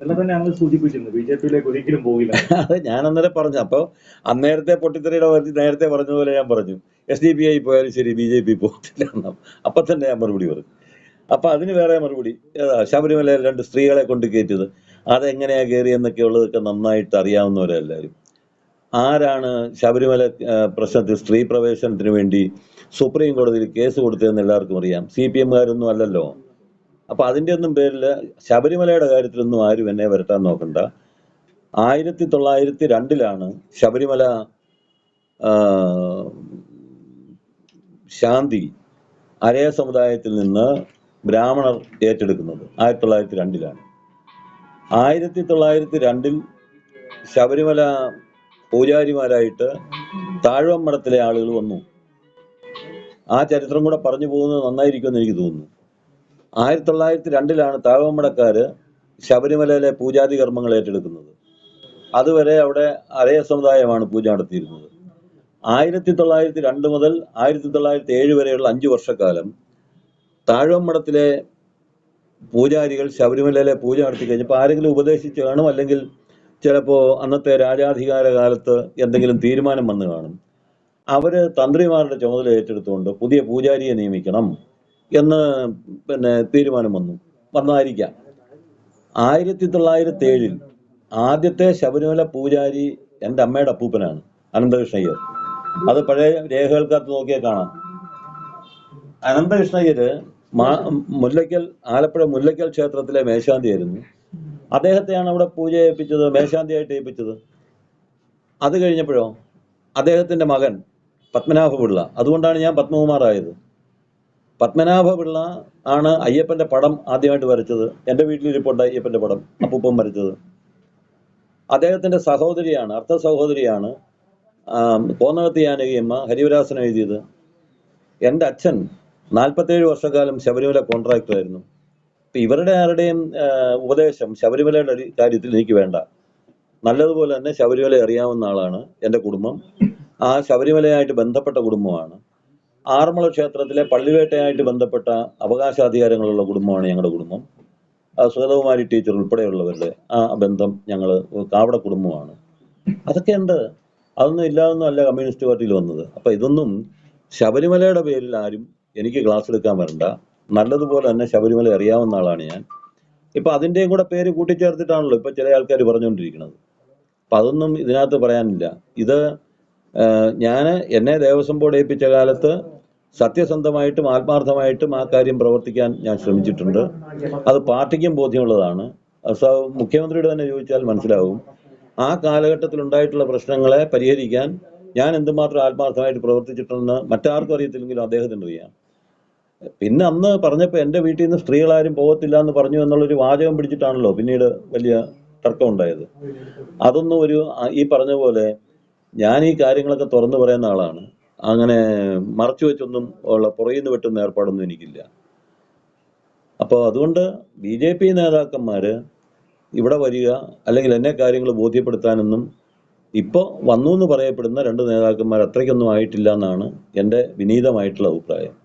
എല്ലാം തന്നെ ഞങ്ങൾ സൂചിപ്പിച്ചിരുന്നു ബിജെപിയിലേക്ക് ഒരിക്കലും പോകില്ല. അത് ഞാൻ അന്നേരം പറഞ്ഞു. അപ്പോൾ അന്നേരത്തെ പൊട്ടിത്തെറിയുടെ നേരത്തെ പറഞ്ഞതുപോലെ ഞാൻ പറഞ്ഞു, SDPI പോയാലും ശരി BJP പോകത്തില്ല എന്നാ. അപ്പൊ തന്നെ ഞാൻ മറുപടി പറഞ്ഞു. അപ്പൊ അതിന് വേറെ മറുപടി, ശബരിമലയിൽ 2 സ്ത്രീകളെ കൊണ്ട് കയറ്റിയത് അതെങ്ങനെയാ കയറിയെന്നൊക്കെ ഉള്ളതൊക്കെ നന്നായിട്ട് അറിയാവുന്നവരെല്ലാവരും. ആരാണ് ശബരിമല പ്രശ്നത്തിൽ സ്ത്രീ പ്രവേശനത്തിന് വേണ്ടി സുപ്രീം കോടതിയിൽ കേസ് കൊടുത്തതെന്ന് എല്ലാവർക്കും അറിയാം. CPM-കാരൊന്നും അല്ലല്ലോ. അപ്പൊ അതിൻ്റെ ഒന്നും പേരിൽ ശബരിമലയുടെ കാര്യത്തിലൊന്നും ആരും എന്നെ വരട്ടാൻ നോക്കണ്ട. 1902 ശബരിമല ശാന്തി അരയ സമുദായത്തിൽ നിന്ന് ബ്രാഹ്മണർ ഏറ്റെടുക്കുന്നത് 1902. 1902 ശബരിമല പൂജാരിമാരായിട്ട് താഴ്വമ്മടത്തിലെ ആളുകൾ വന്നു. ആ ചരിത്രം കൂടെ പറഞ്ഞു പോകുന്നത് നന്നായിരിക്കുമെന്ന് എനിക്ക് തോന്നുന്നു. 1902 താഴ്വമ്മടക്കാര് ശബരിമലയിലെ പൂജാതി കർമ്മങ്ങൾ ഏറ്റെടുക്കുന്നത്. അതുവരെ അവിടെ അരയ സമുദായമാണ് പൂജ നടത്തിയിരുന്നത്. 1902 മുതൽ 1907 വരെയുള്ള 5 വർഷക്കാലം താഴ്വമ്മടത്തിലെ പൂജാരികൾ ശബരിമലയിലെ പൂജ നടത്തി കഴിഞ്ഞപ്പോൾ ആരെങ്കിലും ഉപദേശിച്ച് കാണും, അല്ലെങ്കിൽ ചിലപ്പോൾ അന്നത്തെ രാജാധികാര കാലത്ത് എന്തെങ്കിലും തീരുമാനം വന്നു കാണും. അവര് തന്ത്രിമാരുടെ ചുമതല ഏറ്റെടുത്തുകൊണ്ട് പുതിയ പൂജാരിയെ നിയമിക്കണം എന്ന് തീരുമാനം വന്നായിരിക്കാം. 1907 ആദ്യത്തെ ശബരിമല പൂജാരി എൻ്റെ അമ്മയുടെ അപ്പൂപ്പനാണ്, അനന്തകൃഷ്ണയ്യർ. അത് പഴയ രേഖകൾക്കകത്ത് നോക്കിയാൽ കാണാം. അനന്തകൃഷ്ണയ്യര് ആലപ്പുഴ മുല്ലയ്ക്കൽ ക്ഷേത്രത്തിലെ മേശാന്തിയായിരുന്നു. അദ്ദേഹത്തെയാണ് അവിടെ പൂജ ഏൽപ്പിച്ചത്, മേശാന്തിയായിട്ട് ഏൽപ്പിച്ചത്. അത് കഴിഞ്ഞപ്പോഴോ അദ്ദേഹത്തിൻ്റെ മകൻ പത്മനാഭപിള്ള, അതുകൊണ്ടാണ് ഞാൻ പത്മകുമാറായത്. പത്മനാഭപിള്ള ആണ് അയ്യപ്പൻ്റെ പടം ആദ്യമായിട്ട് വരച്ചത്. എൻ്റെ വീട്ടിലിരിപ്പുണ്ട് അയ്യപ്പൻ്റെ പടം, അപ്പൂപ്പൻ വരച്ചത്. അദ്ദേഹത്തിൻ്റെ സഹോദരിയാണ്, അർത്ഥ സഹോദരിയാണ് കോന്നകത്ത് ജാനകിയമ്മ ഹരിവരാസനം എഴുതിയത്. എൻ്റെ അച്ഛൻ 47 വർഷക്കാലം ശബരിമല കോൺട്രാക്ടറായിരുന്നു. ഇപ്പം ഇവരുടെ ആരുടെയും ഉപദേശം ശബരിമലയുടെ കാര്യത്തിൽ എനിക്ക് വേണ്ട. നല്ലതുപോലെ തന്നെ ശബരിമല അറിയാവുന്ന ആളാണ് എൻ്റെ കുടുംബം. ആ ശബരിമലയായിട്ട് ബന്ധപ്പെട്ട കുടുംബമാണ്. ആറന്മുള ക്ഷേത്രത്തിലെ പള്ളിവേട്ടയായിട്ട് ബന്ധപ്പെട്ട അവകാശാധികാരങ്ങളുള്ള കുടുംബമാണ് ഞങ്ങളുടെ കുടുംബം. സുഗതകുമാരി ടീച്ചർ ഉൾപ്പെടെയുള്ളവരുടെ ആ ബന്ധം ഞങ്ങൾ കാവട കുടുംബമാണ്. അതൊക്കെ ഉണ്ട്. അതൊന്നും ഇല്ലാതൊന്നും അല്ല കമ്മ്യൂണിസ്റ്റ് പാർട്ടിയിൽ വന്നത്. അപ്പം ഇതൊന്നും ശബരിമലയുടെ പേരിൽ ആരും എനിക്ക് ക്ലാസ് എടുക്കാൻ വരണ്ട. നല്ലതുപോലെ തന്നെ ശബരിമല അറിയാവുന്ന ആളാണ് ഞാൻ. ഇപ്പം അതിൻ്റെയും കൂടെ പേര് കൂട്ടിച്ചേർത്തിട്ടാണല്ലോ ഇപ്പം ചില ആൾക്കാർ പറഞ്ഞുകൊണ്ടിരിക്കുന്നത്. അപ്പം അതൊന്നും ഇതിനകത്ത് പറയാനില്ല. ഇത് എന്നെ ദേവസ്വം ബോർഡ് ഏൽപ്പിച്ച കാലത്ത് സത്യസന്ധമായിട്ടും ആത്മാർത്ഥമായിട്ടും ആ കാര്യം പ്രവർത്തിക്കാൻ ഞാൻ ശ്രമിച്ചിട്ടുണ്ട്. അത് പാർട്ടിക്കും ബോധ്യമുള്ളതാണ്. മുഖ്യമന്ത്രിയോട് തന്നെ ചോദിച്ചാൽ മനസ്സിലാവും. ആ കാലഘട്ടത്തിൽ ഉണ്ടായിട്ടുള്ള പ്രശ്നങ്ങളെ പരിഹരിക്കാൻ ഞാൻ എന്തുമാത്രം ആത്മാർത്ഥമായിട്ട് പ്രവർത്തിച്ചിട്ടുണ്ടെന്ന് മറ്റാർക്കും അറിയത്തില്ലെങ്കിലും അദ്ദേഹത്തിന് അറിയാം. പിന്നെ അന്ന് പറഞ്ഞപ്പോൾ എൻ്റെ വീട്ടിൽ നിന്ന് സ്ത്രീകളാരും പോകത്തില്ല എന്ന് പറഞ്ഞു എന്നുള്ളൊരു വാചകം പിടിച്ചിട്ടാണല്ലോ പിന്നീട് വലിയ തർക്കം ഉണ്ടായത്. അതൊന്നും ഈ പറഞ്ഞ പോലെ ഞാൻ ഈ കാര്യങ്ങളൊക്കെ തുറന്നു പറയുന്ന ആളാണ്. അങ്ങനെ മറച്ചു വെച്ചൊന്നും പുറകിൽ നിന്ന് വെട്ടുന്ന ഏർപ്പാടൊന്നും എനിക്കില്ല. അപ്പോൾ അതുകൊണ്ട് BJP നേതാക്കന്മാർ ഇവിടെ വരിക, അല്ലെങ്കിൽ എന്നെ കാര്യങ്ങൾ ബോധ്യപ്പെടുത്താനൊന്നും ഇപ്പോൾ വന്നു എന്ന് പറയപ്പെടുന്ന 2 നേതാക്കന്മാർ അത്രയ്ക്കൊന്നും ആയിട്ടില്ല എന്നാണ് എൻ്റെ വിനീതമായിട്ടുള്ള അഭിപ്രായം.